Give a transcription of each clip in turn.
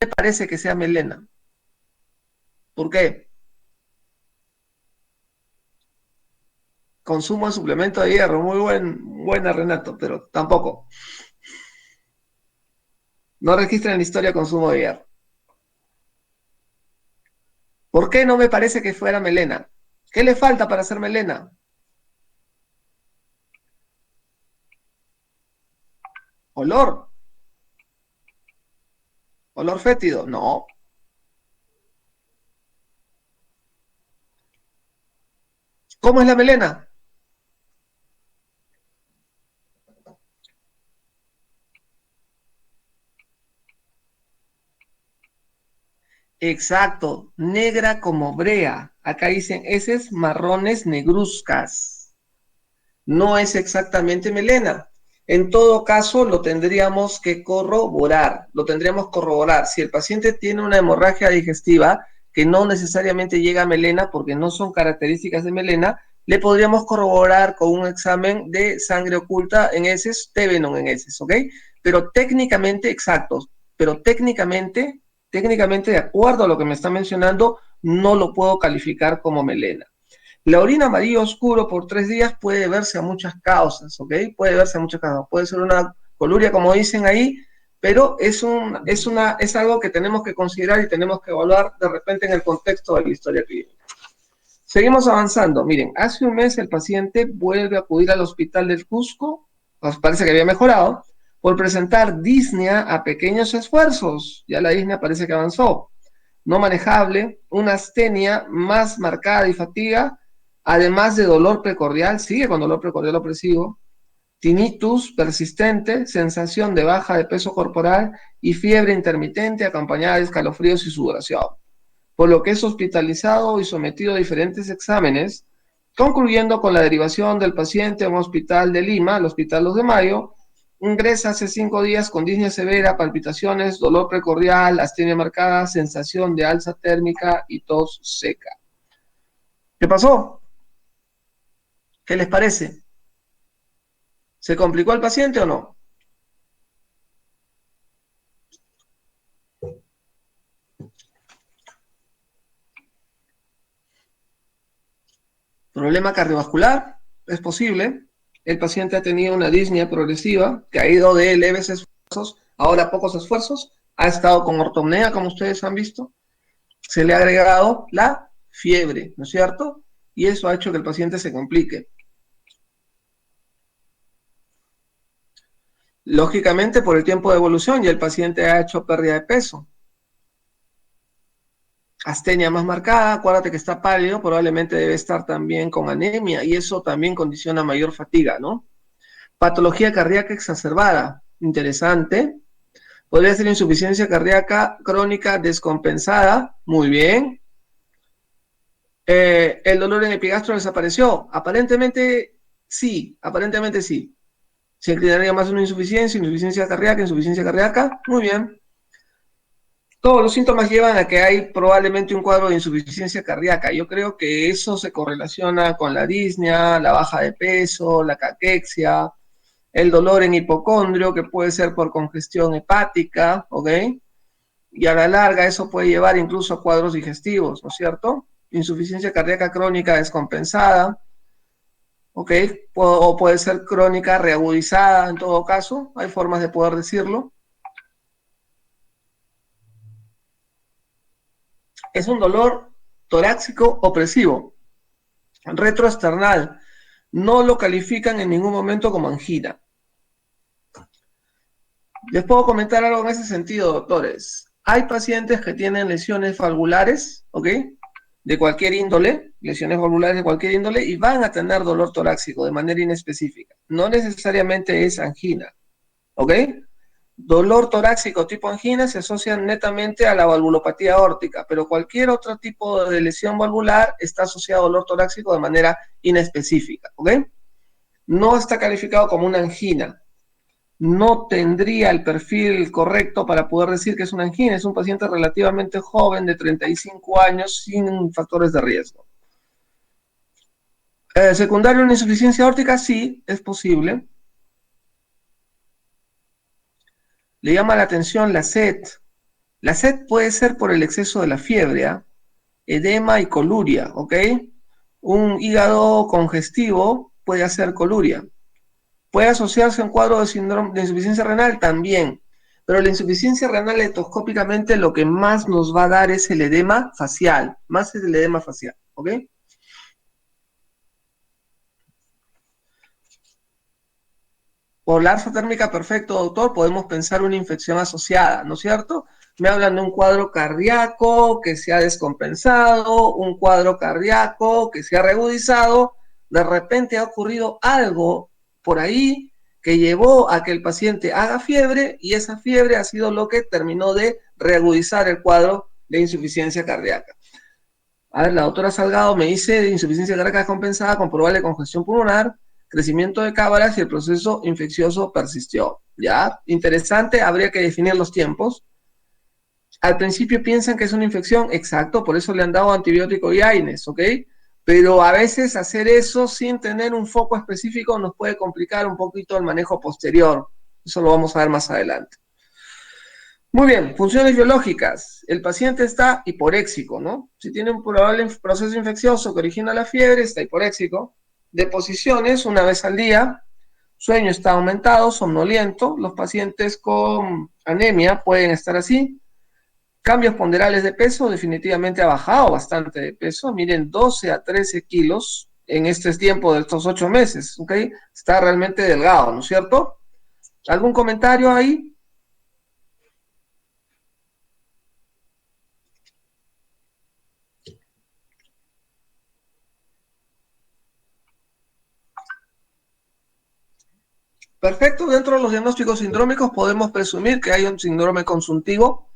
parece que sea melena? ¿Por qué? Consumo de suplemento de hierro, buena Renato, pero tampoco. No registra en la historia consumo de hierro. ¿Por qué no me parece que fuera melena? ¿Qué le falta para ser melena? ¿Olor? ¿Olor fétido? No. ¿Cómo es la melena? Exacto, negra como brea. Acá dicen heces marrones negruzcas. No es exactamente melena. En todo caso, lo tendríamos que corroborar. Lo tendríamos que corroborar. Si el paciente tiene una hemorragia digestiva que no necesariamente llega a melena porque no son características de melena, le podríamos corroborar con un examen de sangre oculta en heces, Tevenon en heces, ¿ok? Pero técnicamente, exactos, pero técnicamente, de acuerdo a lo que me está mencionando, no lo puedo calificar como melena. La orina amarillo oscuro por 3 días puede verse a muchas causas, ¿ok? Puede verse a muchas causas. Puede ser una coluria, como dicen ahí, pero es algo que tenemos que considerar y tenemos que evaluar de repente en el contexto de la historia clínica. Seguimos avanzando. Miren, hace un mes el paciente vuelve a acudir al hospital del Cusco, pues parece que había mejorado, por presentar disnea a pequeños esfuerzos. Ya la disnea parece que avanzó. No manejable, una astenia más marcada y fatiga, además de dolor precordial, sigue con dolor precordial opresivo, tinnitus persistente, sensación de baja de peso corporal y fiebre intermitente acompañada de escalofríos y sudoración, por lo que es hospitalizado y sometido a diferentes exámenes, concluyendo con la derivación del paciente a un hospital de Lima, el Hospital Los de Mayo. Ingresa hace 5 días con disnea severa, palpitaciones, dolor precordial, astenia marcada, sensación de alza térmica y tos seca. ¿Qué pasó? ¿Qué les parece? ¿Se complicó el paciente o no? Problema cardiovascular, es posible. El paciente ha tenido una disnea progresiva que ha ido de leves esfuerzos, ahora pocos esfuerzos, ha estado con ortopnea, como ustedes han visto, se le ha agregado la fiebre, ¿no es cierto? Y eso ha hecho que el paciente se complique. Lógicamente, por el tiempo de evolución, ya el paciente ha hecho pérdida de peso. Astenia más marcada, acuérdate que está pálido, probablemente debe estar también con anemia y eso también condiciona mayor fatiga, ¿no? Patología cardíaca exacerbada, interesante. Podría ser insuficiencia cardíaca crónica descompensada, muy bien. El dolor en epigastro desapareció. Aparentemente sí. Se inclinaría más a una insuficiencia cardíaca, muy bien. Todos los síntomas llevan a que hay probablemente un cuadro de insuficiencia cardíaca. Yo creo que eso se correlaciona con la disnea, la baja de peso, la caquexia, el dolor en hipocondrio, que puede ser por congestión hepática, ¿ok? Y a la larga eso puede llevar incluso a cuadros digestivos, ¿no es cierto? Insuficiencia cardíaca crónica descompensada, ¿ok? O puede ser crónica reagudizada en todo caso, hay formas de poder decirlo. Es un dolor torácico opresivo, retroesternal. No lo califican en ningún momento como angina. Les puedo comentar algo en ese sentido, doctores. Hay pacientes que tienen lesiones valvulares, ¿ok? De cualquier índole, lesiones valvulares de cualquier índole, y van a tener dolor torácico de manera inespecífica. No necesariamente es angina, ¿ok? Dolor torácico tipo angina se asocia netamente a la valvulopatía aórtica, pero cualquier otro tipo de lesión valvular está asociado a dolor torácico de manera inespecífica, ¿ok? No está calificado como una angina. No tendría el perfil correcto para poder decir que es una angina. Es un paciente relativamente joven de 35 años sin factores de riesgo. Secundario a una insuficiencia aórtica, sí, es posible. Le llama la atención la sed, La sed puede ser por el exceso de la fiebre, ¿ah? Edema y coluria, ¿ok? Un hígado congestivo puede hacer coluria. Puede asociarse a un cuadro de síndrome de insuficiencia renal también, pero la insuficiencia renal endoscópicamente lo que más nos va a dar es el edema facial, más es el edema facial, ¿ok? Por la alfa térmica, perfecto, doctor, podemos pensar una infección asociada, ¿no es cierto? Me hablan de un cuadro cardíaco que se ha descompensado, un cuadro cardíaco que se ha reagudizado, de repente ha ocurrido algo por ahí que llevó a que el paciente haga fiebre y esa fiebre ha sido lo que terminó de reagudizar el cuadro de insuficiencia cardíaca. A ver, la doctora Salgado me dice de insuficiencia cardíaca descompensada con probable congestión pulmonar, crecimiento de cámaras y el proceso infeccioso persistió. ¿Ya? Interesante, habría que definir los tiempos. Al principio piensan que es una infección, exacto, por eso le han dado antibiótico y AINES, ¿ok? Pero a veces hacer eso sin tener un foco específico nos puede complicar un poquito el manejo posterior. Eso lo vamos a ver más adelante. Muy bien, funciones biológicas. El paciente está hiporéxico, ¿no? Si tiene un probable proceso infeccioso que origina la fiebre, está hiporéxico. Deposiciones una vez al día. Sueño está aumentado, somnoliento. Los pacientes con anemia pueden estar así. Cambios ponderales de peso, definitivamente ha bajado bastante de peso. Miren, 12 a 13 kilos en este tiempo de estos 8 meses, ¿ok? Está realmente delgado, ¿no es cierto? ¿Algún comentario ahí? Perfecto, dentro de los diagnósticos sindrómicos podemos presumir que hay un síndrome consuntivo,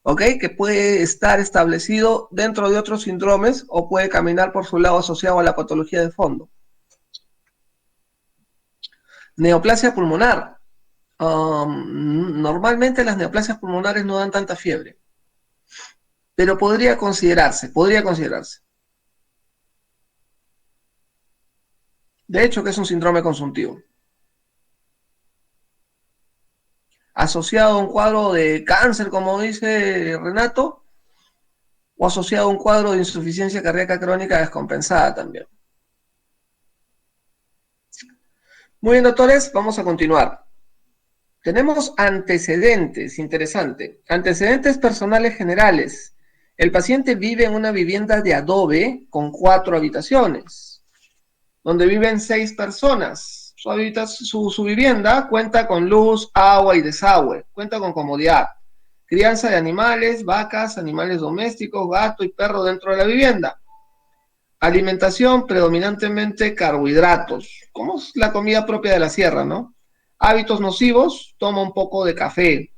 ¿ok? Que puede estar establecido dentro de otros síndromes o puede caminar por su lado asociado a la patología de fondo. Neoplasia pulmonar. Normalmente las neoplasias pulmonares no dan tanta fiebre, pero podría considerarse, podría considerarse. De hecho, que es un síndrome consuntivo. Asociado a un cuadro de cáncer, como dice Renato, o asociado a un cuadro de insuficiencia cardíaca crónica descompensada también. Muy bien, doctores, vamos a continuar. Tenemos antecedentes, interesante. Antecedentes personales generales. El paciente vive en una vivienda de adobe con 4 habitaciones, donde viven 6 personas. Su vivienda cuenta con luz, agua y desagüe, cuenta con comodidad. Crianza de animales, vacas, animales domésticos, gato y perro dentro de la vivienda. Alimentación predominantemente carbohidratos, como es la comida propia de la sierra, ¿no? Hábitos nocivos, toma un poco de café.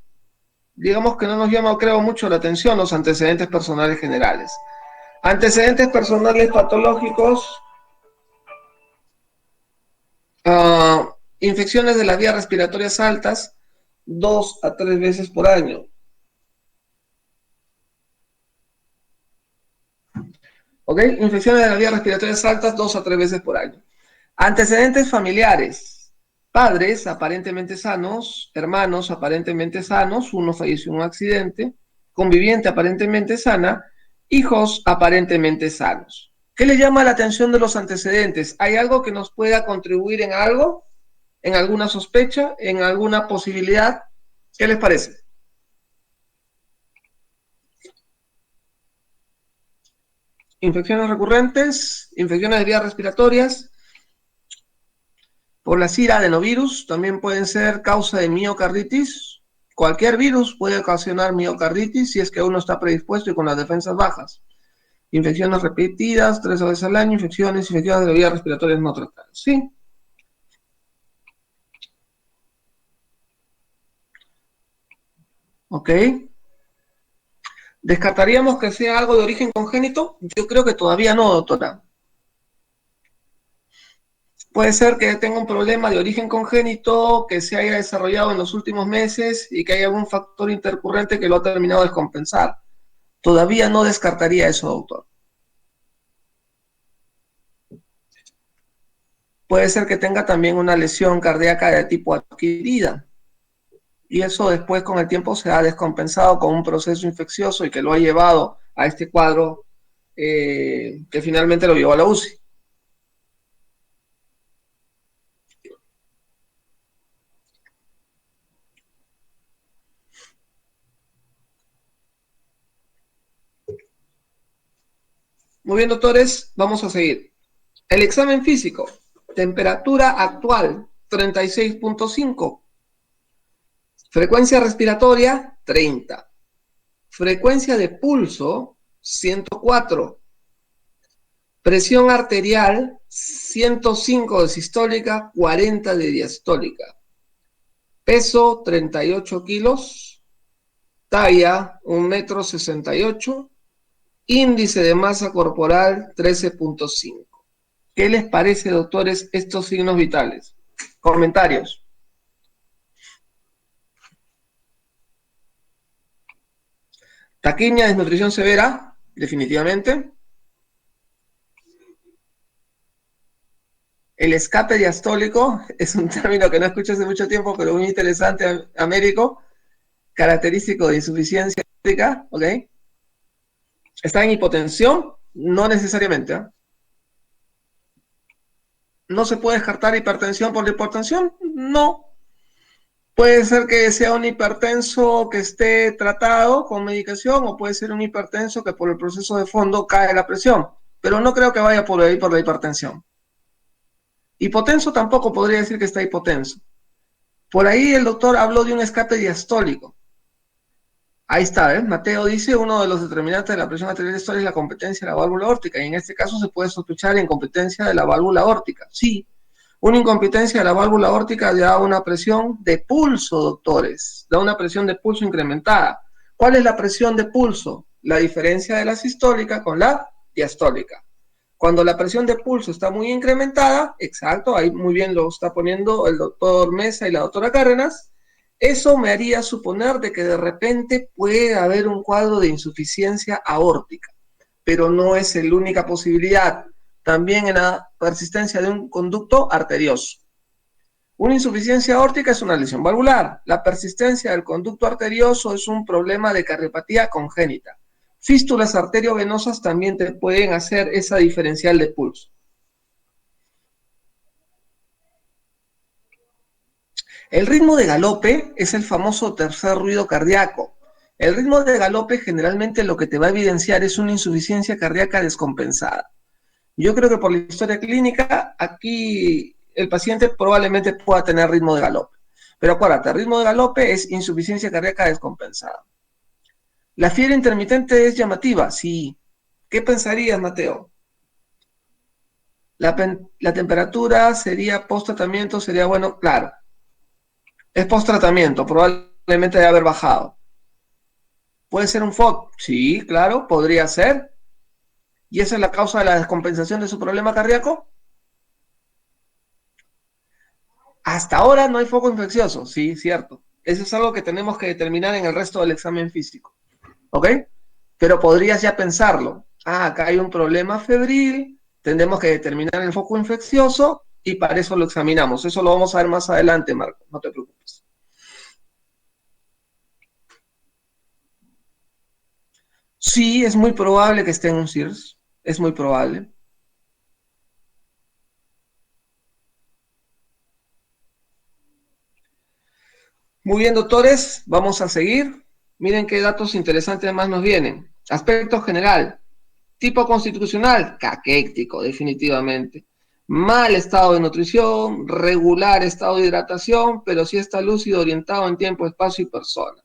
Digamos que no nos llama, creo, mucho la atención los antecedentes personales generales. Antecedentes personales patológicos, infecciones de las vías respiratorias altas, 2 a 3 veces por año. ¿Ok? Infecciones de las vías respiratorias altas, 2 a 3 veces por año. Antecedentes familiares. Padres aparentemente sanos, hermanos aparentemente sanos, uno falleció en un accidente, conviviente aparentemente sana, hijos aparentemente sanos. ¿Qué le llama la atención de los antecedentes? ¿Hay algo que nos pueda contribuir en algo? ¿En alguna sospecha? ¿En alguna posibilidad? ¿Qué les parece? Infecciones recurrentes, infecciones de vías respiratorias, por la CIR adenovirus, también pueden ser causa de miocarditis. Cualquier virus puede ocasionar miocarditis si es que uno está predispuesto y con las defensas bajas. Infecciones repetidas, 3 veces al año, infecciones de las vías respiratorias no tratadas. Sí, ok. ¿Descartaríamos que sea algo de origen congénito? Yo creo que todavía no, doctora. Puede ser que tenga un problema de origen congénito que se haya desarrollado en los últimos meses y que haya algún factor intercurrente que lo ha terminado de descompensar. Todavía no descartaría eso, doctor. Puede ser que tenga también una lesión cardíaca de tipo adquirida. Y eso después con el tiempo se ha descompensado con un proceso infeccioso y que lo ha llevado a este cuadro que finalmente lo llevó a la UCI. Muy bien, doctores, vamos a seguir. El examen físico, temperatura actual 36.5, frecuencia respiratoria 30, frecuencia de pulso 104, presión arterial 105 de sistólica, 40 de diastólica, peso 38 kilos, talla 1,68 m, índice de masa corporal 13.5. ¿Qué les parece, doctores, estos signos vitales? Comentarios. Taquimia, desnutrición severa, definitivamente. El escape diastólico es un término que no escucho hace mucho tiempo, pero muy interesante, Américo, característico de insuficiencia hídrica, ¿ok? ¿Está en hipotensión? No necesariamente, ¿eh? ¿No se puede descartar hipertensión por la hipertensión? No. Puede ser que sea un hipertenso que esté tratado con medicación o puede ser un hipertenso que por el proceso de fondo cae la presión, pero no creo que vaya por ahí por la hipertensión. Hipotenso tampoco podría decir que está hipotenso. Por ahí el doctor habló de un escape diastólico. Ahí está, ¿eh? Mateo dice, uno de los determinantes de la presión arterial diastólica es la competencia de la válvula aórtica, y en este caso se puede sospechar incompetencia de la válvula aórtica. Sí, una incompetencia de la válvula aórtica da una presión de pulso, doctores, da una presión de pulso incrementada. ¿Cuál es la presión de pulso? La diferencia de la sistólica con la diastólica. Cuando la presión de pulso está muy incrementada, exacto, ahí muy bien lo está poniendo el doctor Mesa y la doctora Cárdenas, eso me haría suponer de que de repente puede haber un cuadro de insuficiencia aórtica, pero no es la única posibilidad. También en la persistencia de un conducto arterioso. Una insuficiencia aórtica es una lesión valvular. La persistencia del conducto arterioso es un problema de cardiopatía congénita. Fístulas arteriovenosas también te pueden hacer esa diferencial de pulso. El ritmo de galope es el famoso tercer ruido cardíaco. El ritmo de galope generalmente lo que te va a evidenciar es una insuficiencia cardíaca descompensada. Yo creo que por la historia clínica, aquí el paciente probablemente pueda tener ritmo de galope. Pero acuérdate, ritmo de galope es insuficiencia cardíaca descompensada. ¿La fiebre intermitente es llamativa? Sí. ¿Qué pensarías, Mateo? La temperatura sería post-tratamiento, sería bueno, claro. Es post-tratamiento, probablemente debe haber bajado. ¿Puede ser un FOD? Sí, claro, podría ser. ¿Y esa es la causa de la descompensación de su problema cardíaco? Hasta ahora no hay foco infeccioso, sí, cierto. Eso es algo que tenemos que determinar en el resto del examen físico, ¿ok? Pero podrías ya pensarlo. Ah, acá hay un problema febril, tendremos que determinar el foco infeccioso y para eso lo examinamos. Eso lo vamos a ver más adelante, Marco, no te preocupes. Sí, es muy probable que esté en un CIRS, es muy probable. Muy bien, doctores, vamos a seguir. Miren qué datos interesantes más nos vienen. Aspecto general. Tipo constitucional, caquéctico, definitivamente. Mal estado de nutrición, regular estado de hidratación, pero sí está lúcido, orientado en tiempo, espacio y persona.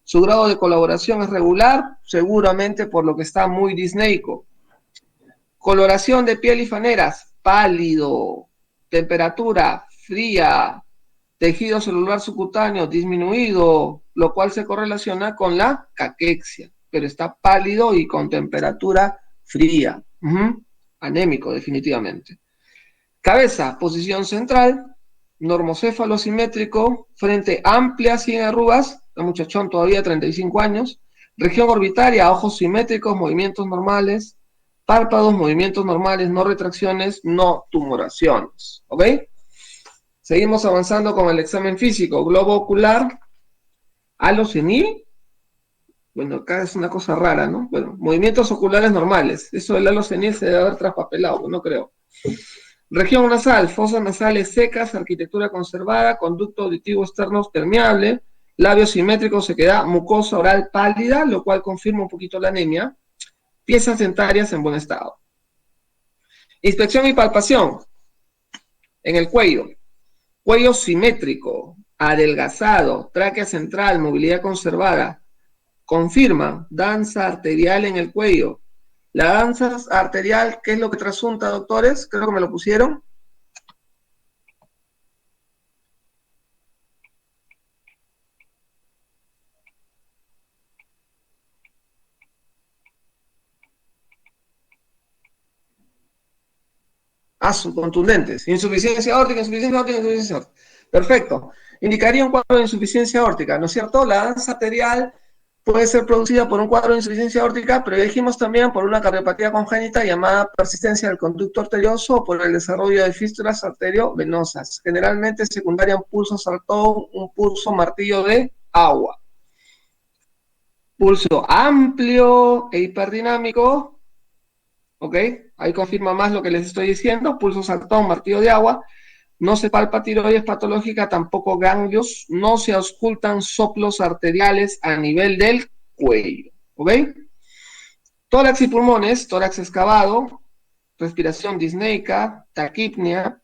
Su grado de colaboración es regular, seguramente por lo que está muy disneico. Coloración de piel y faneras, pálido. Temperatura, fría. Tejido celular subcutáneo disminuido, lo cual se correlaciona con la caquexia, pero está pálido y con temperatura fría. Anémico, definitivamente. Cabeza, posición central, normocéfalo simétrico, frente amplia, sin arrugas, el muchachón todavía 35 años, región orbitaria, ojos simétricos, movimientos normales, párpados, movimientos normales, no retracciones, no tumoraciones. ¿Ok? Seguimos avanzando con el examen físico. Globo ocular, Halo senil, bueno, acá es una cosa rara, ¿no? Bueno, movimientos oculares normales. Eso del halo senil se debe haber traspapelado, no creo. Región nasal, fosas nasales secas, arquitectura conservada, conducto auditivo externo permeable, labio simétrico, sequedad, mucosa oral pálida, lo cual confirma un poquito la anemia. Piezas dentarias en buen estado. Inspección y palpación en el cuello. Cuello simétrico, adelgazado, tráquea central, movilidad conservada. Confirma danza arterial en el cuello. La danza arterial, ¿qué es lo que trasunta, doctores? Creo que me lo pusieron. Contundentes. Insuficiencia aórtica, insuficiencia aórtica, insuficiencia aórtica. Perfecto. Indicaría un cuadro de insuficiencia aórtica, ¿no es cierto? La danza arterial puede ser producida por un cuadro de insuficiencia aórtica, pero ya dijimos también por una cardiopatía congénita llamada persistencia del conducto arterioso o por el desarrollo de fístulas arteriovenosas, generalmente secundaria a un pulso saltón, un pulso martillo de agua. Pulso amplio e hiperdinámico, ¿ok? Ahí confirma más lo que les estoy diciendo, pulso saltón, martillo de agua, no se palpa tiroides patológica, tampoco ganglios, no se auscultan soplos arteriales a nivel del cuello, ¿ok? Tórax y pulmones, tórax excavado, respiración disneica, taquipnea,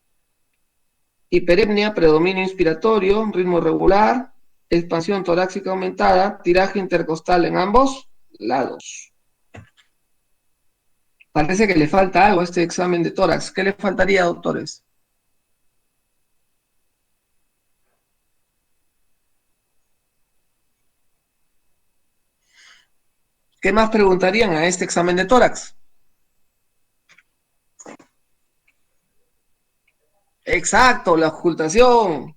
hiperepnia, predominio inspiratorio, ritmo regular, expansión torácica aumentada, tiraje intercostal en ambos lados. Parece que le falta algo a este examen de tórax. ¿Qué le faltaría, doctores? ¿Qué más preguntarían a este examen de tórax? Exacto, la ocultación.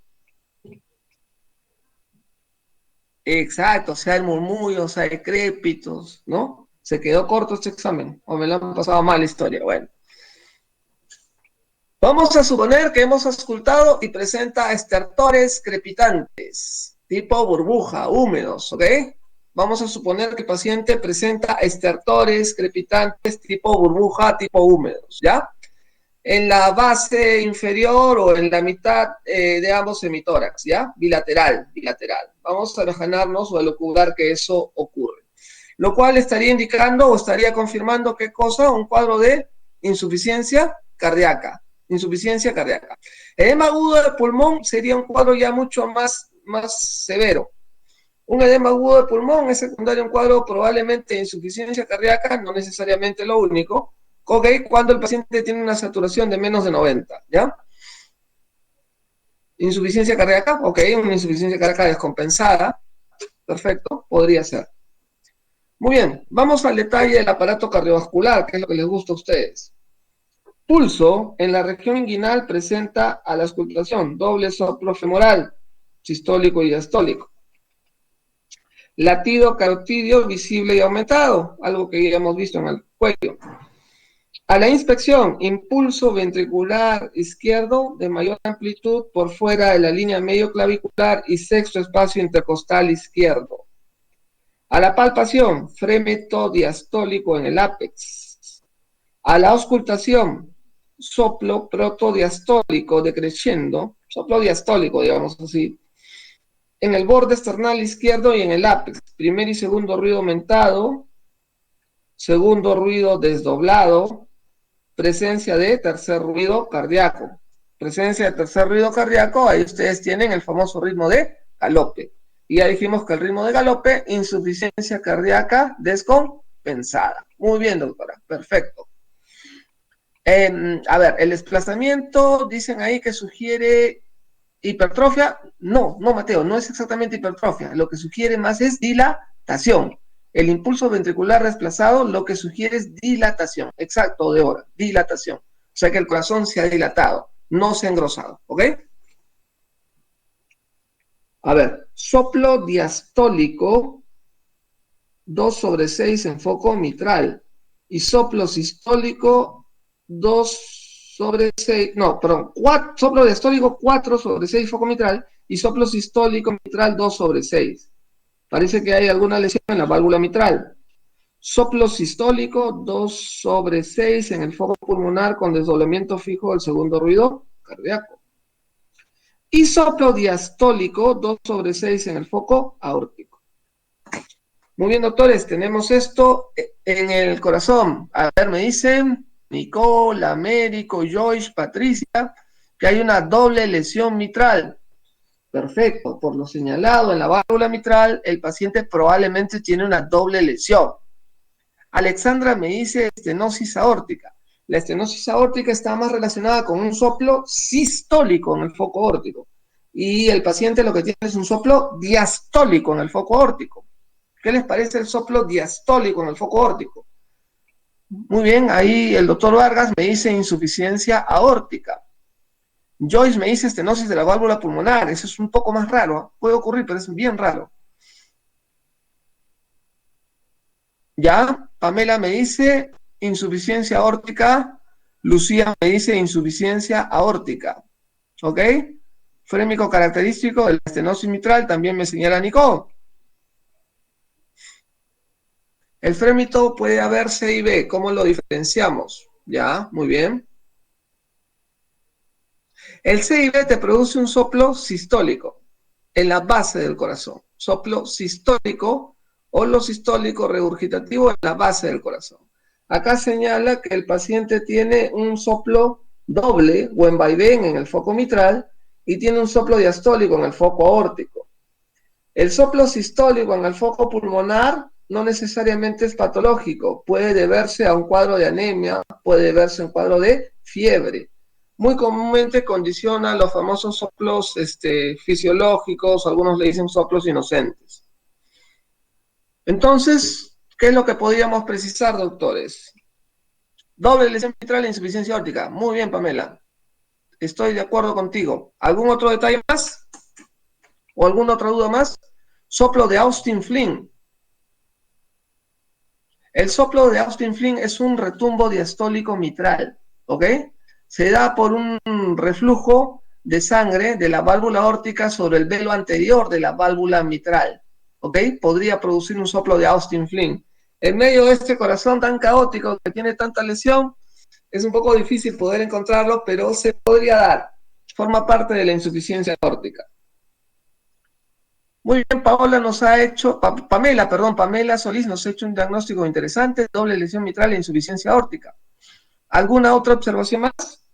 Exacto, o sea, el murmullo, o sea, hay crépitos, ¿no? Se quedó corto este examen, o me lo han pasado mal la historia. Bueno, vamos a suponer que hemos auscultado y presenta estertores crepitantes, tipo burbuja, húmedos, ¿ok? Vamos a suponer que el paciente presenta estertores crepitantes tipo burbuja, tipo húmedos, ¿ya? En la base inferior o en la mitad de ambos hemitórax, ¿ya? Bilateral, bilateral. Vamos a imaginarnos o a locubrar que eso ocurre. Lo cual estaría indicando o estaría confirmando qué cosa, un cuadro de insuficiencia cardíaca. Insuficiencia cardíaca. El edema agudo de pulmón sería un cuadro ya mucho más severo. Un edema agudo de pulmón es secundario a un cuadro probablemente de insuficiencia cardíaca, no necesariamente lo único, ok, cuando el paciente tiene una saturación de menos de 90, ¿ya? Insuficiencia cardíaca, ok, una insuficiencia cardíaca descompensada, perfecto, podría ser. Muy bien, vamos al detalle del aparato cardiovascular, que es lo que les gusta a ustedes. Pulso en la región inguinal presenta a la auscultación, doble soplo femoral, sistólico y diastólico. Latido carotidio visible y aumentado, algo que ya hemos visto en el cuello. A la inspección, impulso ventricular izquierdo de mayor amplitud por fuera de la línea medio clavicular y sexto espacio intercostal izquierdo. A la palpación, frémito diastólico en el ápex. A la auscultación, soplo protodiastólico decreciendo, soplo diastólico, digamos así, en el borde esternal izquierdo y en el ápex. Primer y segundo ruido aumentado, segundo ruido desdoblado, presencia de tercer ruido cardíaco. Presencia de tercer ruido cardíaco, ahí ustedes tienen el famoso ritmo de galope. Y ya dijimos que el ritmo de galope, insuficiencia cardíaca descompensada. Muy bien, doctora, perfecto. A ver, el desplazamiento, dicen ahí que sugiere hipertrofia. No, no, Mateo, no es exactamente hipertrofia. Lo que sugiere más es dilatación. El impulso ventricular desplazado lo que sugiere es dilatación. Exacto, de hora, dilatación. O sea que el corazón se ha dilatado, no se ha engrosado. ¿Ok? A ver, soplo diastólico 2/6 en foco mitral y soplo sistólico 2/6, no, perdón, soplo diastólico 4/6 foco mitral y soplo sistólico mitral 2/6. Parece que hay alguna lesión en la válvula mitral. Soplo sistólico, 2/6 en el foco pulmonar con desdoblamiento fijo del segundo ruido cardíaco. Y soplo diastólico, 2/6 en el foco aórtico. Muy bien, doctores, tenemos esto en el corazón. A ver, me dicen Nicole, Américo, Joyce, Patricia, que hay una doble lesión mitral. Perfecto, por lo señalado en la válvula mitral, el paciente probablemente tiene una doble lesión. Alexandra me dice estenosis aórtica. La estenosis aórtica está más relacionada con un soplo sistólico en el foco aórtico. Y el paciente lo que tiene es un soplo diastólico en el foco aórtico. ¿Qué les parece el soplo diastólico en el foco aórtico? Muy bien, ahí el doctor Vargas me dice insuficiencia aórtica. Joyce me dice estenosis de la válvula pulmonar. Eso es un poco más raro. Puede ocurrir, pero es bien raro. Ya, Pamela me dice insuficiencia aórtica. Lucía me dice insuficiencia aórtica. ¿Ok? Frémico característico de la estenosis mitral también me señala Nicole. El frémito puede haber C y B. ¿Cómo lo diferenciamos? Ya, muy bien. El C y B te produce un soplo sistólico en la base del corazón. Soplo sistólico o lo sistólico regurgitativo en la base del corazón. Acá señala que el paciente tiene un soplo doble o en vaivén en el foco mitral y tiene un soplo diastólico en el foco aórtico. El soplo sistólico en el foco pulmonar no necesariamente es patológico, puede deberse a un cuadro de anemia, puede deberse a un cuadro de fiebre. Muy comúnmente condiciona los famosos soplos fisiológicos, algunos le dicen soplos inocentes. Entonces, ¿qué es lo que podríamos precisar, doctores? Doble lesión mitral e insuficiencia aórtica. Muy bien, Pamela. Estoy de acuerdo contigo. ¿Algún otro detalle más? ¿O alguna otra duda más? Soplo de Austin Flynn. El soplo de Austin Flynn es un retumbo diastólico mitral, ¿ok? Se da por un reflujo de sangre de la válvula aórtica sobre el velo anterior de la válvula mitral, ¿ok? Podría producir un soplo de Austin Flynn. En medio de este corazón tan caótico que tiene tanta lesión, es un poco difícil poder encontrarlo, pero se podría dar. Forma parte de la insuficiencia aórtica. Muy bien, Paola nos ha hecho, Pamela Solís nos ha hecho un diagnóstico interesante, doble lesión mitral e insuficiencia aórtica. ¿Alguna otra observación más?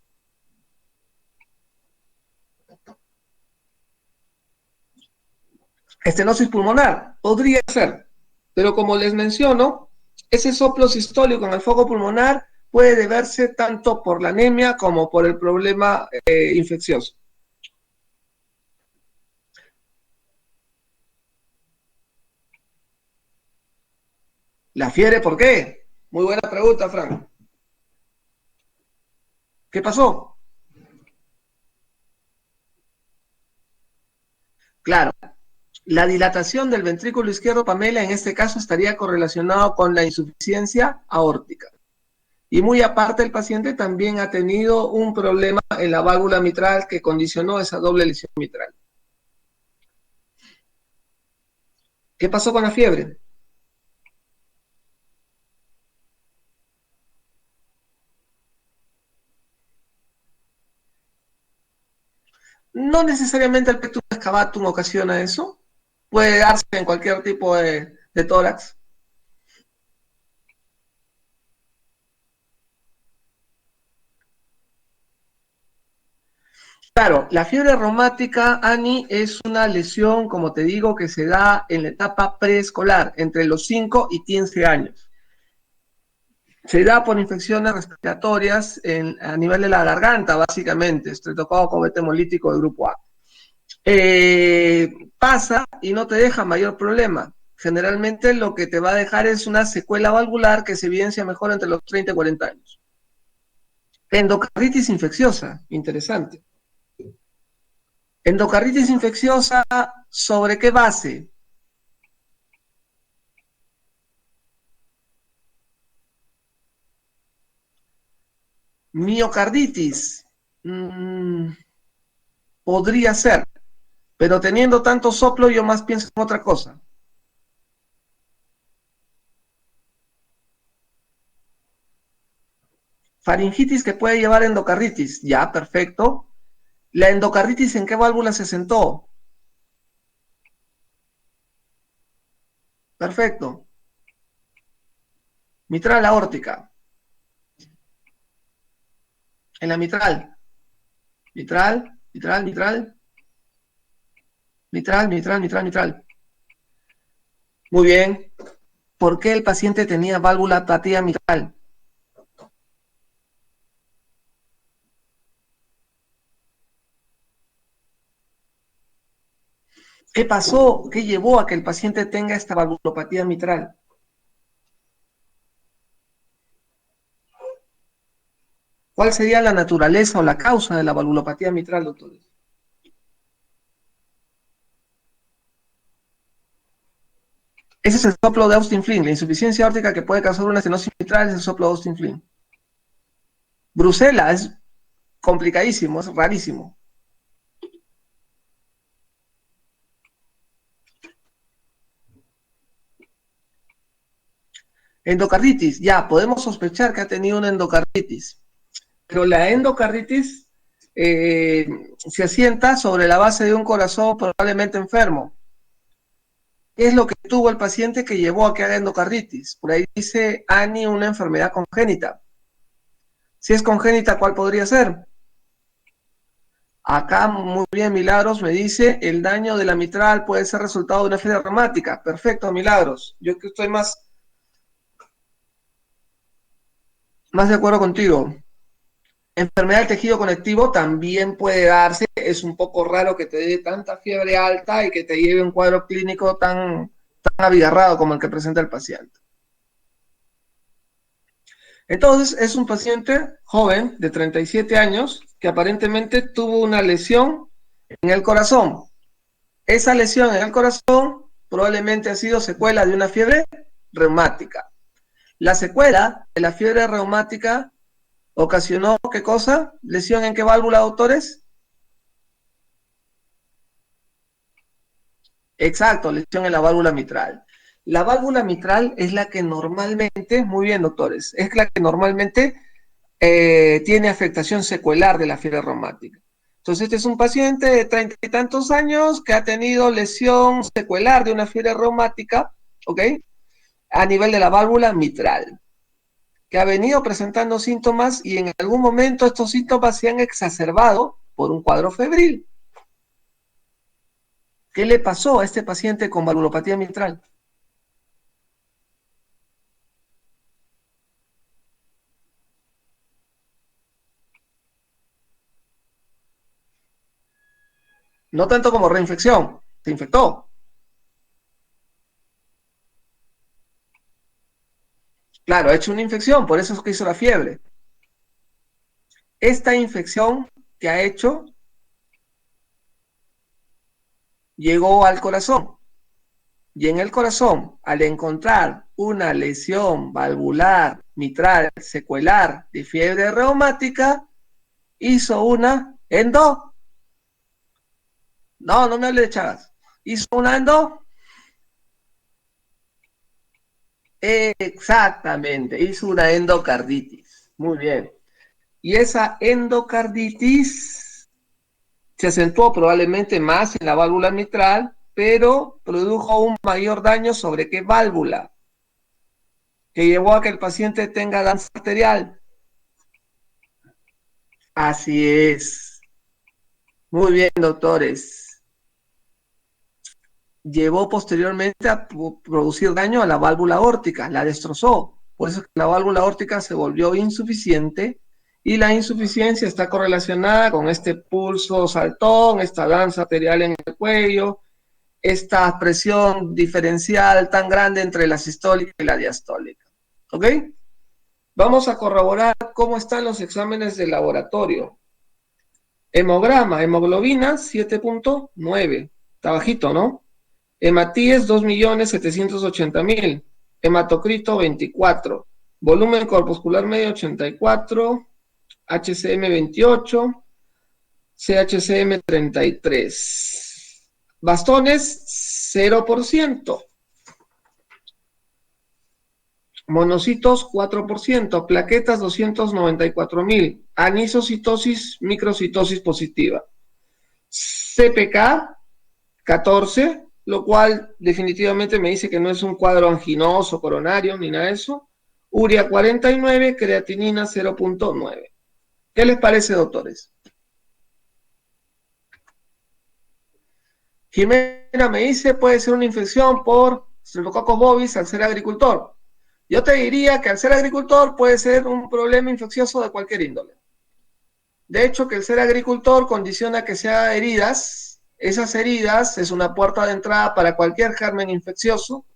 Estenosis pulmonar, podría ser, pero como les menciono, ese soplo sistólico en el foco pulmonar puede deberse tanto por la anemia como por el problema infeccioso. ¿La fiebre por qué? Muy buena pregunta, Frank. ¿Qué pasó? Claro, la dilatación del ventrículo izquierdo, Pamela, en este caso estaría correlacionado con la insuficiencia aórtica. Y muy aparte, el paciente también ha tenido un problema en la válvula mitral que condicionó esa doble lesión mitral. ¿Qué pasó con la fiebre? No necesariamente el pectus excavatum ocasiona eso. Puede darse en cualquier tipo de tórax. Claro, la fiebre reumática, Ani, es una lesión, como te digo, que se da en la etapa preescolar, entre los 5 y 15 años. Se da por infecciones respiratorias a nivel de la garganta, básicamente, estreptococo beta hemolítico de grupo A. Pasa y no te deja mayor problema. Generalmente lo que te va a dejar es una secuela valvular que se evidencia mejor entre los 30 y 40 años. Endocarditis infecciosa, interesante. Endocarditis infecciosa, ¿sobre qué base? Miocarditis. Mm, podría ser, pero teniendo tanto soplo yo más pienso en otra cosa. Faringitis que puede llevar endocarditis. Ya, perfecto. ¿La endocarditis en qué válvula se sentó? Perfecto. Mitral aórtica. En la mitral. Mitral, mitral, mitral. Mitral, mitral, mitral, mitral. Muy bien. ¿Por qué el paciente tenía valvulopatía mitral? ¿Qué pasó? ¿Qué llevó a que el paciente tenga esta valvulopatía mitral? ¿Cuál sería la naturaleza o la causa de la valvulopatía mitral, doctores? Ese es el soplo de Austin Flint. La insuficiencia aórtica que puede causar una estenosis mitral es el soplo de Austin Flint. Brucela es complicadísimo, es rarísimo. Endocarditis, ya, podemos sospechar que ha tenido una endocarditis, pero la endocarditis se asienta sobre la base de un corazón probablemente enfermo. ¿Qué es lo que tuvo el paciente que llevó a que haga endocarditis? Por ahí dice Ani, una enfermedad congénita. Si es congénita, ¿cuál podría ser? Acá muy bien, Milagros me dice, el daño de la mitral puede ser resultado de una fiebre reumática. Perfecto, Milagros. Yo que estoy más de acuerdo contigo. Enfermedad del tejido conectivo también puede darse. Es un poco raro que te dé tanta fiebre alta y que te lleve un cuadro clínico tan abigarrado como el que presenta el paciente. Entonces, es un paciente joven de 37 años que aparentemente tuvo una lesión en el corazón. Esa lesión en el corazón probablemente ha sido secuela de una fiebre reumática. La secuela de la fiebre reumática ocasionó, ¿qué cosa? ¿Lesión en qué válvula, doctores? Exacto, lesión en la válvula mitral. La válvula mitral es la que normalmente, muy bien, doctores, es la que normalmente tiene afectación secuelar de la fiebre reumática. Entonces, este es un paciente de 30 y tantos años que ha tenido lesión secuelar de una fiebre reumática, ¿ok? A nivel de la válvula mitral, que ha venido presentando síntomas y en algún momento estos síntomas se han exacerbado por un cuadro febril. ¿Qué le pasó a este paciente con valvulopatía mitral? No tanto como reinfección, se infectó. Claro, ha hecho una infección, por eso es que hizo la fiebre. Esta infección que ha hecho llegó al corazón. Y en el corazón, al encontrar una lesión valvular mitral secuelar de fiebre reumática, hizo una endo. No, no me hable de Chagas. Hizo una endo. Exactamente, hizo una endocarditis. Muy bien. Y esa endocarditis se acentuó probablemente más en la válvula mitral, pero produjo un mayor daño sobre qué válvula, que llevó a que el paciente tenga danza arterial. Así es. Muy bien, doctores. Llevó posteriormente a producir daño a la válvula aórtica, la destrozó. Por eso es que la válvula aórtica se volvió insuficiente y la insuficiencia está correlacionada con este pulso saltón, esta danza arterial en el cuello, esta presión diferencial tan grande entre la sistólica y la diastólica. ¿Ok? Vamos a corroborar cómo están los exámenes de laboratorio. Hemograma, hemoglobina 7.9, está bajito, ¿no? Hematíes 2.780.000, hematocrito 24, volumen corpuscular medio 84, HCM 28, CHCM 33. Bastones 0%. monocitos 4%, plaquetas 294.000, anisocitosis, microcitosis positiva. CPK 14, lo cual definitivamente me dice que no es un cuadro anginoso, coronario, ni nada de eso. Urea 49, creatinina 0.9. ¿Qué les parece, doctores? Jimena me dice, puede ser una infección por Streptococcus bovis al ser agricultor. Yo te diría que al ser agricultor puede ser un problema infeccioso de cualquier índole. De hecho, que el ser agricultor condiciona que se haga heridas. Esas heridas es una puerta de entrada para cualquier germen infeccioso.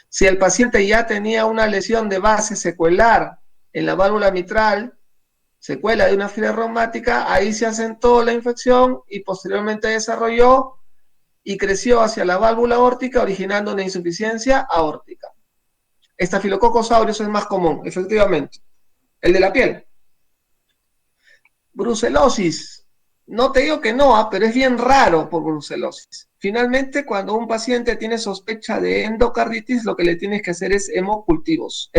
Si el paciente ya tenía una lesión de base secuelar en la válvula mitral, secuela de una fibra reumática, ahí se asentó la infección y posteriormente desarrolló y creció hacia la válvula aórtica, originando una insuficiencia aórtica. Estafilococcus aureus es más común, efectivamente. El de la piel. Brucelosis. No te digo que no, pero es bien raro por brucelosis. Finalmente, cuando un paciente tiene sospecha de endocarditis, lo que le tienes que hacer es hemocultivos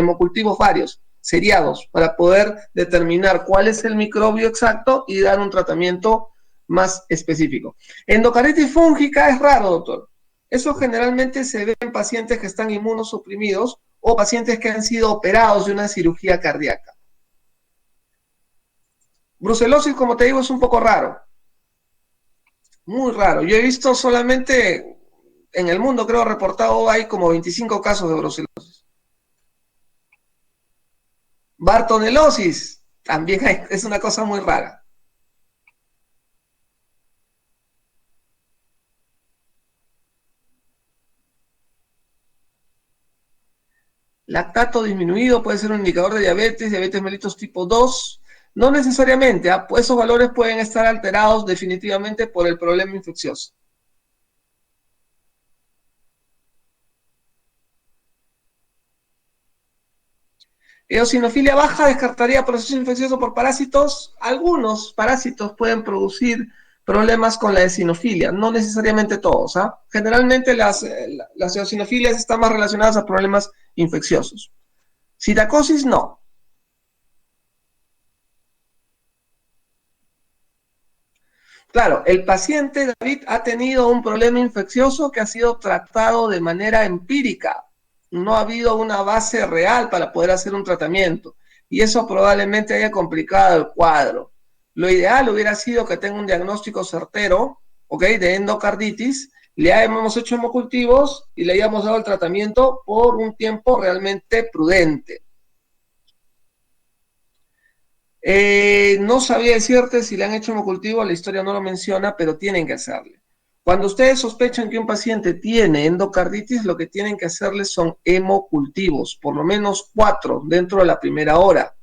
varios, seriados, para poder determinar cuál es el microbio exacto y dar un tratamiento más específico. Endocarditis fúngica es raro, doctor. Eso generalmente se ve en pacientes que están inmunosuprimidos o pacientes que han sido operados de una cirugía cardíaca. Brucelosis, como te digo, es un poco raro. Muy raro. Yo he visto solamente en el mundo, creo, reportado hay como 25 casos de brucelosis. Bartonelosis, también es una cosa muy rara. Lactato disminuido puede ser un indicador de diabetes mellitus tipo 2. No necesariamente, pues esos valores pueden estar alterados definitivamente por el problema infeccioso. Eosinofilia baja descartaría proceso infeccioso por parásitos. Algunos parásitos pueden producir problemas con la eosinofilia, no necesariamente todos. Generalmente las eosinofilias están más relacionadas a problemas infecciosos. Citacosis, no. Claro, el paciente, David, ha tenido un problema infeccioso que ha sido tratado de manera empírica. No ha habido una base real para poder hacer un tratamiento. Y eso probablemente haya complicado el cuadro. Lo ideal hubiera sido que tenga un diagnóstico certero, ¿ok?, de endocarditis, le hayamos hecho hemocultivos y le hayamos dado el tratamiento por un tiempo realmente prudente. No sabía decirte si le han hecho hemocultivo, la historia no lo menciona, pero tienen que hacerle. Cuando ustedes sospechan que un paciente tiene endocarditis, lo que tienen que hacerle son hemocultivos, por lo menos 4 dentro de la primera hora.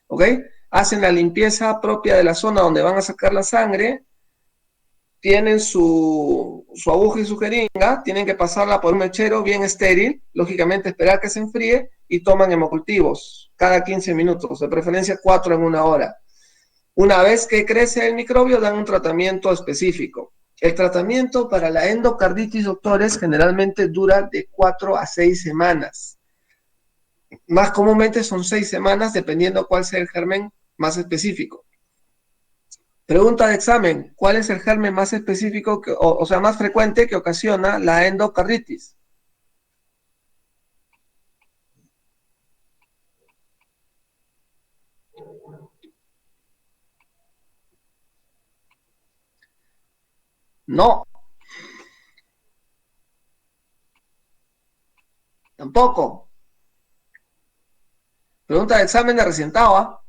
¿Ok? Hacen la limpieza propia de la zona donde van a sacar la sangre, tienen su aguja y su jeringa, tienen que pasarla por un mechero bien estéril, lógicamente esperar que se enfríe y toman hemocultivos cada 15 minutos, de preferencia 4 en una hora. Una vez que crece el microbio, dan un tratamiento específico. El tratamiento para la endocarditis, doctores, generalmente dura de 4 a 6 semanas. Más comúnmente son 6 semanas, dependiendo cuál sea el germen más específico. Pregunta de examen, ¿cuál es el germen más específico, o sea, más frecuente que ocasiona la endocarditis? No, tampoco. Pregunta de examen de recientado, ¿ah?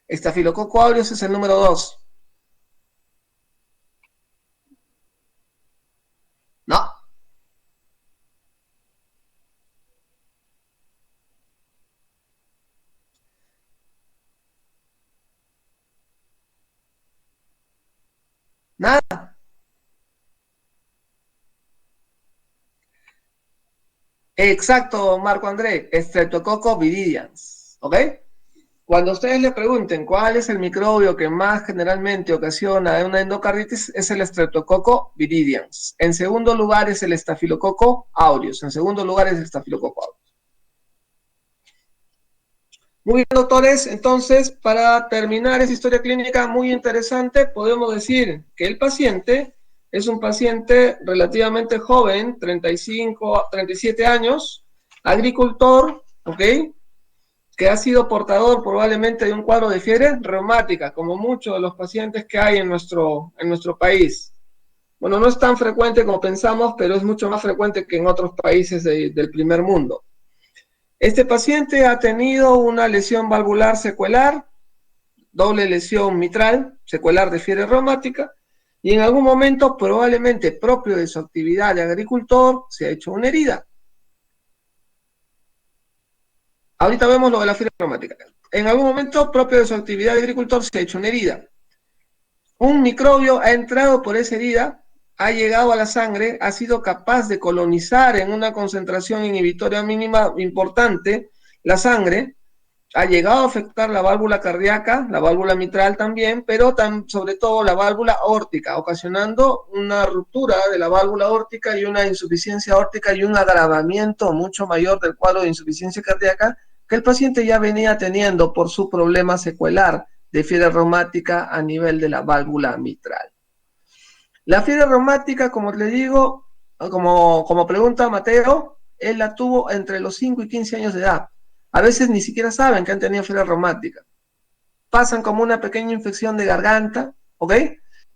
Estafilococcus aureus es el número 2. No, nada. Exacto, Marco André. Streptococcus viridans. ¿Ok? Cuando ustedes le pregunten cuál es el microbio que más generalmente ocasiona una endocarditis, es el Streptococcus viridans. En segundo lugar es el Staphylococcus aureus. En segundo lugar es el Staphylococcus aureus. Muy bien, doctores. Entonces, para terminar esa historia clínica muy interesante, podemos decir que el paciente es un paciente relativamente joven, 35, 37 años, agricultor, ¿ok? Que ha sido portador probablemente de un cuadro de fiebre reumática, como muchos de los pacientes que hay en nuestro país. Bueno, no es tan frecuente como pensamos, pero es mucho más frecuente que en otros países del primer mundo. Este paciente ha tenido una lesión valvular secuelar, doble lesión mitral, secuelar de fiebre reumática, y en algún momento, probablemente propio de su actividad de agricultor, se ha hecho una herida. Ahorita vemos lo de la fiebre reumática. En algún momento, propio de su actividad de agricultor, se ha hecho una herida. Un microbio ha entrado por esa herida, ha llegado a la sangre, ha sido capaz de colonizar en una concentración inhibitoria mínima importante la sangre, ha llegado a afectar la válvula cardíaca, la válvula mitral también, pero sobre todo la válvula aórtica, ocasionando una ruptura de la válvula aórtica y una insuficiencia aórtica y un agravamiento mucho mayor del cuadro de insuficiencia cardíaca que el paciente ya venía teniendo por su problema secuelar de fiebre reumática a nivel de la válvula mitral. La fiebre reumática, como le digo, como pregunta Mateo, él la tuvo entre los 5 y 15 años de edad. A veces ni siquiera saben que han tenido fiebre reumática. Pasan como una pequeña infección de garganta, ¿ok?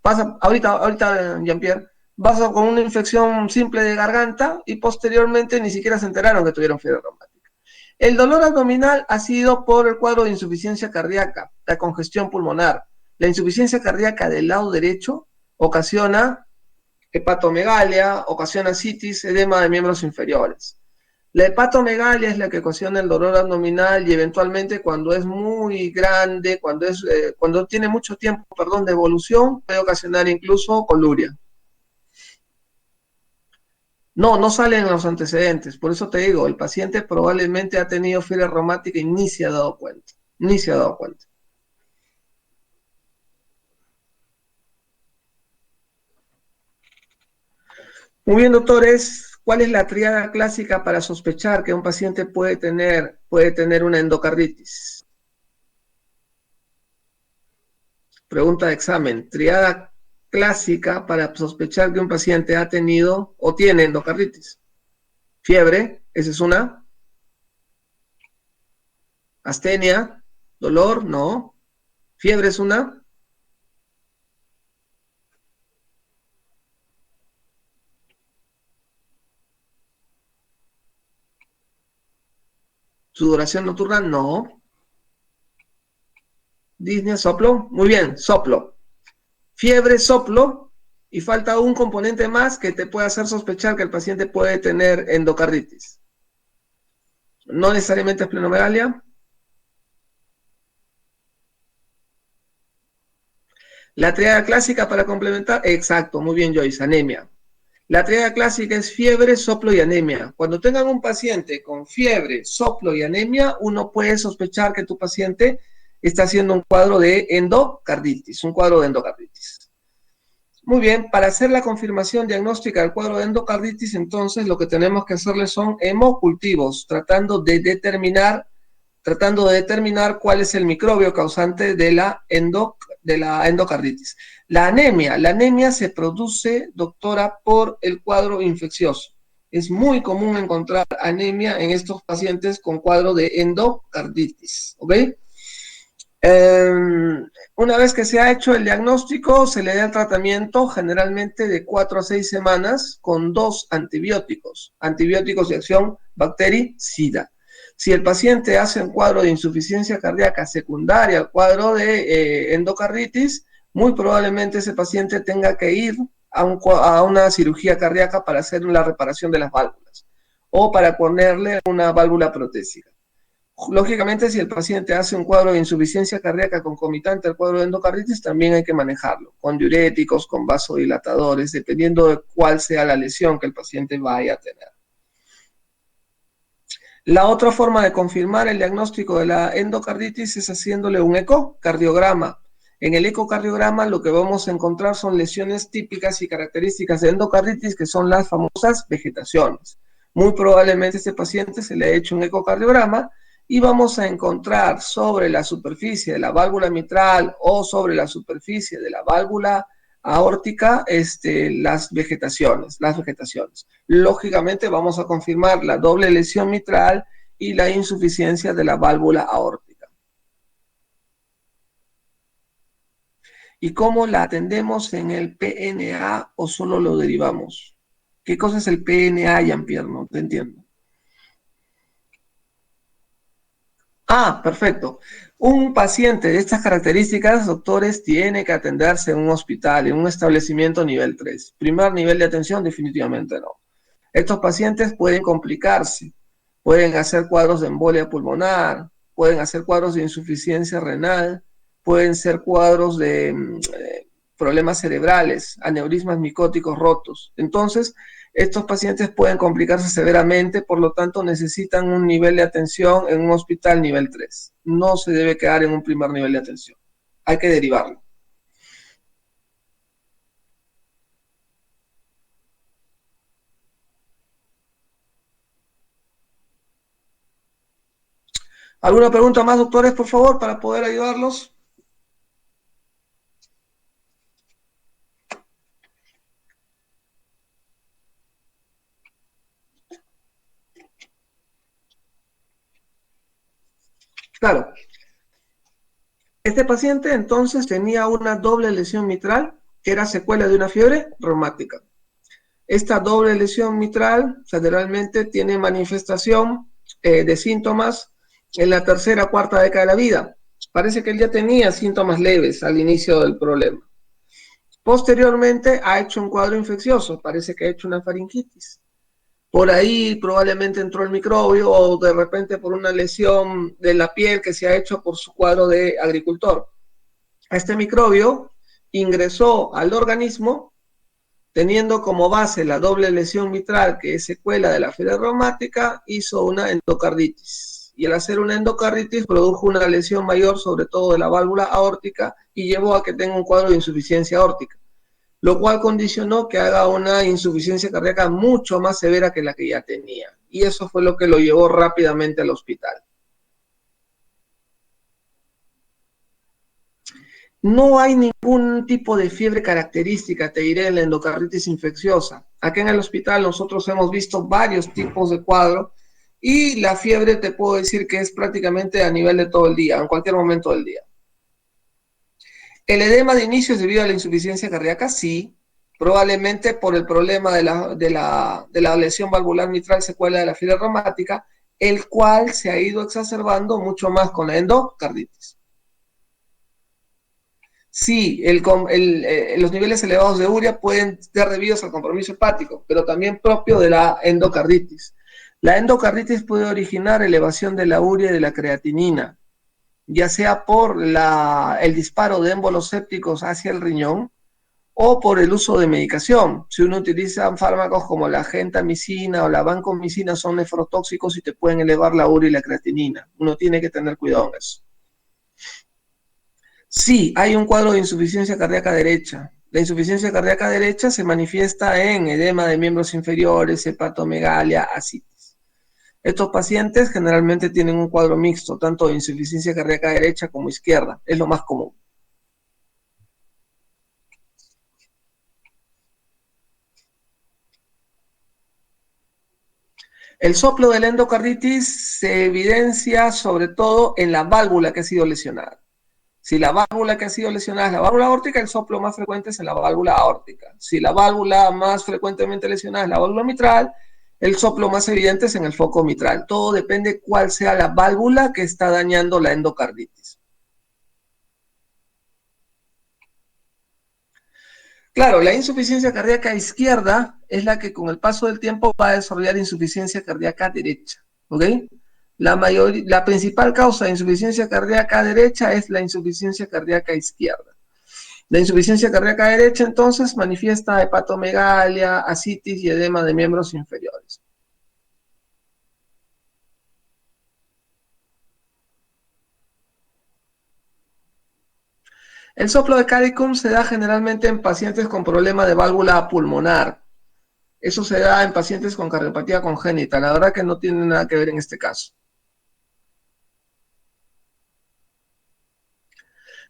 Pasa, ahorita Jean-Pierre, pasa con una infección simple de garganta y posteriormente ni siquiera se enteraron que tuvieron fiebre reumática. El dolor abdominal ha sido por el cuadro de insuficiencia cardíaca, la congestión pulmonar. La insuficiencia cardíaca del lado derecho ocasiona hepatomegalia, ocasiona citis, edema de miembros inferiores. La hepatomegalia es la que ocasiona el dolor abdominal y eventualmente cuando es muy grande, cuando tiene mucho tiempo, de evolución, puede ocasionar incluso coluria. No salen los antecedentes, por eso te digo, el paciente probablemente ha tenido fiebre reumática y ni se ha dado cuenta, ni se ha dado cuenta. Muy bien, doctores, ¿cuál es la triada clásica para sospechar que un paciente puede tener una endocarditis? Pregunta de examen. Triada clásica para sospechar que un paciente ha tenido o tiene endocarditis. Fiebre, esa es una. Astenia, dolor, no. Fiebre es una. Sudoración nocturna, no. Disnea, soplo, muy bien, soplo. Fiebre, soplo, y falta un componente más que te puede hacer sospechar que el paciente puede tener endocarditis. No necesariamente esplenomegalia. La triada clásica para complementar, exacto, muy bien Joyce, anemia. La triada clásica es fiebre, soplo y anemia. Cuando tengan un paciente con fiebre, soplo y anemia, uno puede sospechar que tu paciente está haciendo un cuadro de endocarditis, un cuadro de endocarditis. Muy bien, para hacer la confirmación diagnóstica del cuadro de endocarditis, entonces lo que tenemos que hacerle son hemocultivos, tratando de determinar cuál es el microbio causante de la endocarditis. La anemia se produce, doctora, por el cuadro infeccioso. Es muy común encontrar anemia en estos pacientes con cuadro de endocarditis, ¿ok? Una vez que se ha hecho el diagnóstico, se le da el tratamiento generalmente de 4 a 6 semanas con 2 antibióticos de acción bactericida. Si el paciente hace un cuadro de insuficiencia cardíaca secundaria al cuadro de endocarditis, muy probablemente ese paciente tenga que ir a una cirugía cardíaca para hacer la reparación de las válvulas o para ponerle una válvula protésica. Lógicamente, si el paciente hace un cuadro de insuficiencia cardíaca concomitante al cuadro de endocarditis, también hay que manejarlo con diuréticos, con vasodilatadores, dependiendo de cuál sea la lesión que el paciente vaya a tener. La otra forma de confirmar el diagnóstico de la endocarditis es haciéndole un ecocardiograma. En el ecocardiograma lo que vamos a encontrar son lesiones típicas y características de endocarditis, que son las famosas vegetaciones. Muy probablemente a este paciente se le ha hecho un ecocardiograma y vamos a encontrar sobre la superficie de la válvula mitral o sobre la superficie de la válvula aórtica las vegetaciones. Lógicamente vamos a confirmar la doble lesión mitral y la insuficiencia de la válvula aórtica. ¿Y cómo la atendemos en el PNA o solo lo derivamos? ¿Qué cosa es el PNA, Jean-Pierre? No te entiendo. Ah, perfecto. Un paciente de estas características, doctores, tiene que atenderse en un hospital, en un establecimiento nivel 3. Primer nivel de atención, definitivamente no. Estos pacientes pueden complicarse, pueden hacer cuadros de embolia pulmonar, pueden hacer cuadros de insuficiencia renal, pueden ser cuadros de problemas cerebrales, aneurismas micóticos rotos. Entonces, estos pacientes pueden complicarse severamente, por lo tanto necesitan un nivel de atención en un hospital nivel 3. No se debe quedar en un primer nivel de atención. Hay que derivarlo. ¿Alguna pregunta más, doctores, por favor, para poder ayudarlos? Claro. Este paciente entonces tenía una doble lesión mitral que era secuela de una fiebre reumática. Esta doble lesión mitral generalmente tiene manifestación de síntomas en la tercera o cuarta década de la vida. Parece que él ya tenía síntomas leves al inicio del problema. Posteriormente ha hecho un cuadro infeccioso, parece que ha hecho una faringitis. Por ahí probablemente entró el microbio o de repente por una lesión de la piel que se ha hecho por su cuadro de agricultor. Este microbio ingresó al organismo teniendo como base la doble lesión mitral, que es secuela de la fiebre reumática, hizo una endocarditis. Y al hacer una endocarditis produjo una lesión mayor, sobre todo de la válvula aórtica, y llevó a que tenga un cuadro de insuficiencia aórtica, lo cual condicionó que haga una insuficiencia cardíaca mucho más severa que la que ya tenía. Y eso fue lo que lo llevó rápidamente al hospital. No hay ningún tipo de fiebre característica, te diré, en la endocarditis infecciosa. Acá en el hospital nosotros hemos visto varios tipos de cuadro y la fiebre te puedo decir que es prácticamente a nivel de todo el día, en cualquier momento del día. ¿El edema de inicio es debido a la insuficiencia cardíaca? Sí, probablemente por el problema de la lesión valvular mitral secuela de la fiebre reumática, el cual se ha ido exacerbando mucho más con la endocarditis. Sí, los niveles elevados de urea pueden ser debidos al compromiso hepático, pero también propio de la endocarditis. La endocarditis puede originar elevación de la urea y de la creatinina, ya sea por el disparo de émbolos sépticos hacia el riñón o por el uso de medicación. Si uno utiliza fármacos como la gentamicina o la vancomicina, son nefrotóxicos y te pueden elevar la urea y la creatinina. Uno tiene que tener cuidado en eso. Sí, hay un cuadro de insuficiencia cardíaca derecha. La insuficiencia cardíaca derecha se manifiesta en edema de miembros inferiores, hepatomegalia, ascitis. Estos pacientes generalmente tienen un cuadro mixto, tanto de insuficiencia cardíaca derecha como izquierda. Es lo más común. El soplo de la endocarditis se evidencia sobre todo en la válvula que ha sido lesionada. Si la válvula que ha sido lesionada es la válvula aórtica, el soplo más frecuente es en la válvula aórtica. Si la válvula más frecuentemente lesionada es la válvula mitral, el soplo más evidente es en el foco mitral. Todo depende cuál sea la válvula que está dañando la endocarditis. Claro, la insuficiencia cardíaca izquierda es la que con el paso del tiempo va a desarrollar insuficiencia cardíaca derecha. ¿Ok? La principal causa de insuficiencia cardíaca derecha es la insuficiencia cardíaca izquierda. La insuficiencia cardíaca derecha entonces manifiesta hepatomegalia, ascitis y edema de miembros inferiores. El soplo de Caricum se da generalmente en pacientes con problema de válvula pulmonar. Eso se da en pacientes con cardiopatía congénita. La verdad que no tiene nada que ver en este caso.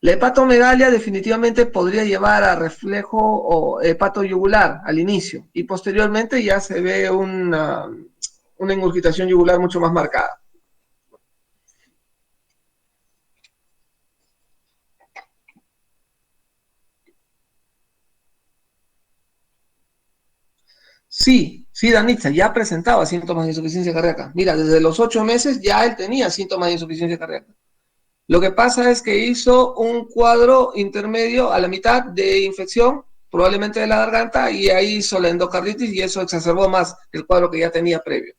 La hepatomegalia definitivamente podría llevar a reflejo o hepatoyugular al inicio y posteriormente ya se ve una ingurgitación yugular mucho más marcada. Sí, sí, Danitza, ya presentaba síntomas de insuficiencia cardíaca. Mira, desde los 8 meses ya él tenía síntomas de insuficiencia cardíaca. Lo que pasa es que hizo un cuadro intermedio a la mitad de infección, probablemente de la garganta, y ahí hizo la endocarditis y eso exacerbó más el cuadro que ya tenía previo.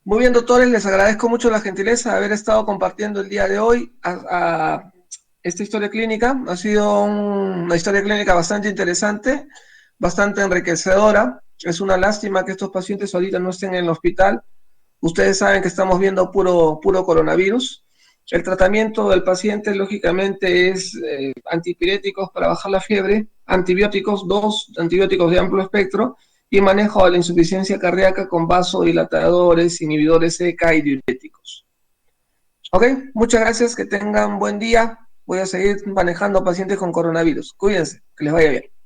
Muy bien, doctores, les agradezco mucho la gentileza de haber estado compartiendo el día de hoy esta historia clínica. Ha sido una historia clínica bastante interesante, bastante enriquecedora. Es una lástima que estos pacientes ahorita no estén en el hospital. Ustedes saben que estamos viendo puro coronavirus. El tratamiento del paciente, lógicamente, es antipiréticos para bajar la fiebre, antibióticos, 2 antibióticos de amplio espectro, y manejo de la insuficiencia cardíaca con vasodilatadores, inhibidores ECA y diuréticos. Ok, muchas gracias, que tengan buen día. Voy a seguir manejando pacientes con coronavirus. Cuídense, que les vaya bien.